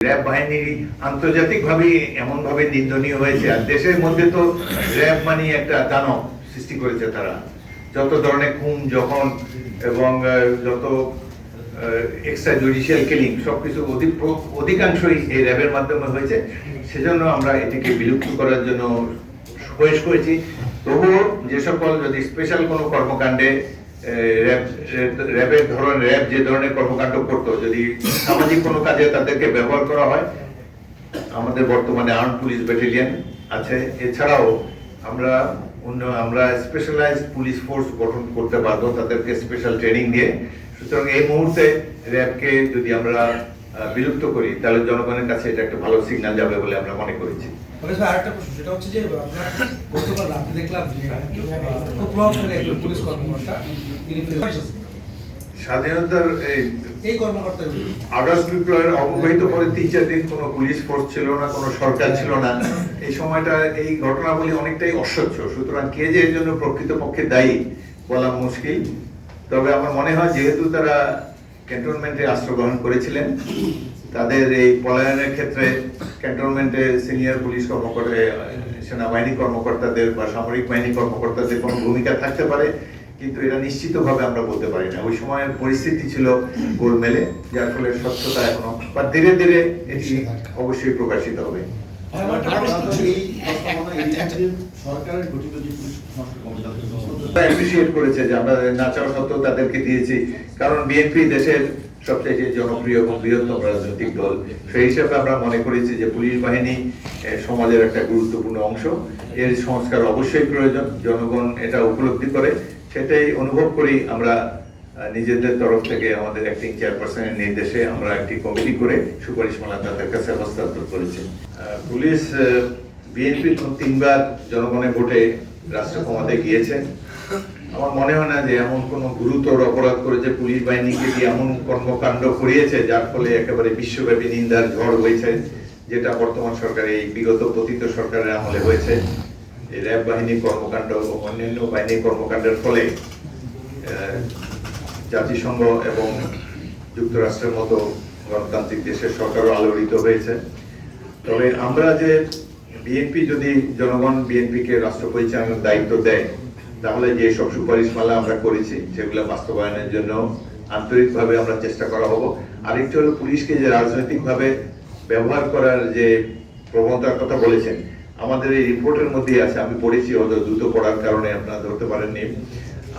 RAB বাহিনী আন্তর্জাতিকভাবে এমনভাবে নিন্দনীয় হয়েছে, আর দেশের মধ্যে তো র্যাব মানে একটা দানব সৃষ্টি করেছে তারা। যত ধরনের খুন যখন এবং যত এক্সট্রা জুডিশিয়াল কিলিং সবকিছু অধিকাংশই এই র্যাবের মাধ্যমে হয়েছে। সেজন্য আমরা এটিকে বিলুপ্ত করার জন্য সুপারিশ করেছি। তবুও যে সকল যদি স্পেশাল কোনো কর্মকাণ্ডে র্যাব যে ধরনের কর্মকাণ্ড করতো, যদি সামাজিক কোনো কাজে তাদেরকে ব্যবহার করা হয়, আমাদের বর্তমানে আর্ম পুলিশ ব্যাটালিয়ন আছে। এছাড়াও আমরা স্পেশালাইজড পুলিশ ফোর্স গঠন করতে পারবো তাদেরকে স্পেশাল ট্রেনিং দিয়ে। সুতরাং এই মুহূর্তে র্যাবকে যদি আমরা বিলুপ্ত করি তাহলে জনগণের কাছে এটা একটা ভালো সিগন্যাল যাবে বলে আমরা মনে করেছি। আরেকটা প্রশ্ন, সেটা হচ্ছে যে আমরা গতকাল রাতে দেখলাম যে খুব প্রভাবশালী একজন পুলিশ কর্মকর্তা তিনি স্বাধীনতার এই কর্মকর্তা আগস্ট বিপ্লবের অবহিত পরে 3-4 দিন কোনো পুলিশ ফোর্স ছিল না, কোনো সরকার ছিল না। এই সময়টা এই ঘটনাবলী অনেকটাই অস্বচ্ছ। সুতরাং কে যে এর জন্য প্রকৃতপক্ষে দায়ী বলা মুশকিল। তবে আমার মনে হয় যেহেতু তারা ক্যান্টনমেন্টে আশ্রয় গ্রহণ করেছিলেন, তাদের এই পলায়নের ক্ষেত্রে ক্যান্টনমেন্টে সিনিয়র পুলিশ কর্মকর্তা, সেনাবাহিনী কর্মকর্তাদের বা সামরিক বাহিনী কর্মকর্তাদের কোনো ভূমিকা থাকতে পারে, কিন্তু এটা নিশ্চিতভাবে আমরা বলতে পারি না। ওই সময়ের পরিস্থিতি ছিল গোলমেলে, যার ফলে স্বচ্ছতা এখনো বা ধীরে ধীরে এটি অবশ্যই প্রকাশিত হবে। অ্যাপ্রিশিয়েট করেছে যে আমরা না চাওয়া সত্ত্বেও তাদেরকে দিয়েছি, কারণ বিএনপি দেশের সবচেয়ে জনপ্রিয় এবং বৃহত্তম রাজনৈতিক দল। সেই হিসাবে আমরা মনে করেছি যে পুলিশ বাহিনী সমাজের একটা গুরুত্বপূর্ণ অংশ, এর সংস্কার অবশ্যই প্রয়োজন। জনগণ এটা উপলব্ধি করে, সেটাই অনুভব করি আমরা নিজেদের তরফ থেকে আমাদের অ্যাক্টিং চেয়ারপারসনের নির্দেশে আমরা একটি কমিটি করে সুপারিশমালা তাদের কাছে হস্তান্তর করেছি। পুলিশ বিএনপি 3বার জনগণের ভোটে রাষ্ট্র ক্ষমতায় গিয়েছে। আমার মনে হয় না যে এমন কোন গুরুতর অপরাধ করেছে পুলিশ বাহিনীকে দিয়ে এমন কর্মকাণ্ড করিয়েছে যার ফলে একেবারে বিশ্বব্যাপী নিন্দার ঝড় হয়েছে, যেটা বর্তমান সরকারের এই বিগত পতিত সরকারের আমলে হয়েছে। এই র্যাব বাহিনীর কর্মকাণ্ড ও অন্যান্য বাহিনীর কর্মকাণ্ডের ফলে জাতিসংঘ এবং যুক্তরাষ্ট্রের মতো গণতান্ত্রিক দেশের সরকারও আলোড়িত হয়েছে। তবে আমরা যে বিএনপি যদি জনগণ বিএনপিকে রাষ্ট্র পরিচালনার দায়িত্ব দেয়, তাহলে যে সব সুপারিশমালা আমরা করেছি সেগুলো বাস্তবায়নের জন্য আন্তরিকভাবে আমরা চেষ্টা করা হবো। আরেকটি হলো পুলিশকে যে রাজনৈতিকভাবে ব্যবহার করার যে প্রবণতার কথা বলেছেন, আমাদের এই রিপোর্টের মধ্যেই আছে, আমি পড়েছি, হয়তো দ্রুত পড়ার কারণে আপনারা ধরতে পারেননি।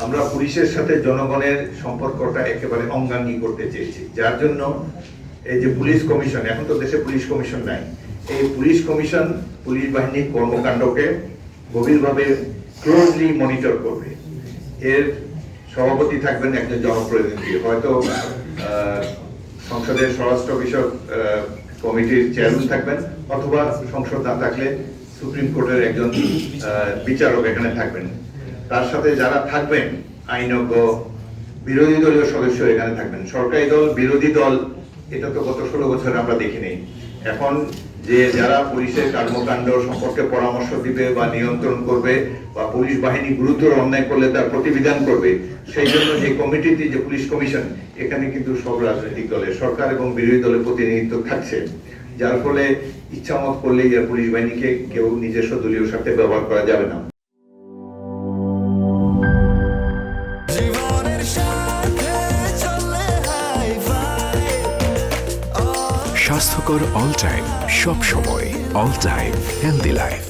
আমরা পুলিশের সাথে জনগণের সম্পর্কটা একেবারে অঙ্গাঙ্গী করতে চেয়েছি, যার জন্য এই যে পুলিশ কমিশন, এখন তো দেশে পুলিশ কমিশন নাই, এই পুলিশ কমিশন পুলিশ বাহিনীর কর্মকাণ্ডকে গভীরভাবে ক্লোজলি মনিটর করবে। এর সভাপতি থাকবেন একজন জনপ্রতিনিধি, হয়তো সংসদের স্বরাষ্ট্র বিষয়ক কমিটির চেয়ারম্যান থাকবেন, অথবা সংসদ না থাকলে সুপ্রিম কোর্টের একজন বিচারক এখানে থাকবেন। তার সাথে যারা থাকবেন আইনজ্ঞ, বিরোধী দলীয় সদস্য এখানে থাকবেন। সরকারি দল বিরোধী দল এটা তো গত 16 বছর আমরা দেখিনি। এখন যে যারা পুলিশের কর্মকাণ্ড সম্পর্কে পরামর্শ দিবে বা নিয়ন্ত্রণ করবে বা পুলিশ বাহিনী গুরুতর অন্যায় করলে তার প্রতিবিধান করবে, সেই জন্য যে কমিটিটি, যে পুলিশ কমিশন, এখানে কিন্তু সব রাজনৈতিক দলের, সরকার এবং বিরোধী দলের প্রতিনিধিত্ব থাকছে, যার ফলে ইচ্ছামত করলেই পুলিশ বাহিনীকে কেউ নিজস্ব দলীয় স্বার্থে ব্যবহার করা যাবে না। স্বাস্থ্যকর অল টাইম, সব সময় অল টাইম হেলদি লাইফ।